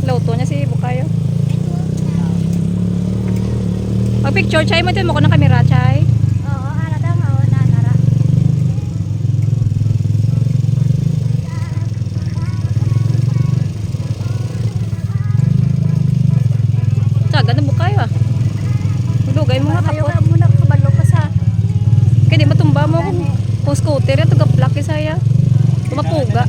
Lauto niya si Bukayo. Pag picture, chay mo din mo ko ng kamera, chay. Oo, ala daw nga, nanara. Tsaga na Bukayo ah. Lugay mo nga Ayaw kapot. ka muna kabalo pa sa... Kaya di matumba mo kung scooter yan, tuga plaki saya. Tumapuga.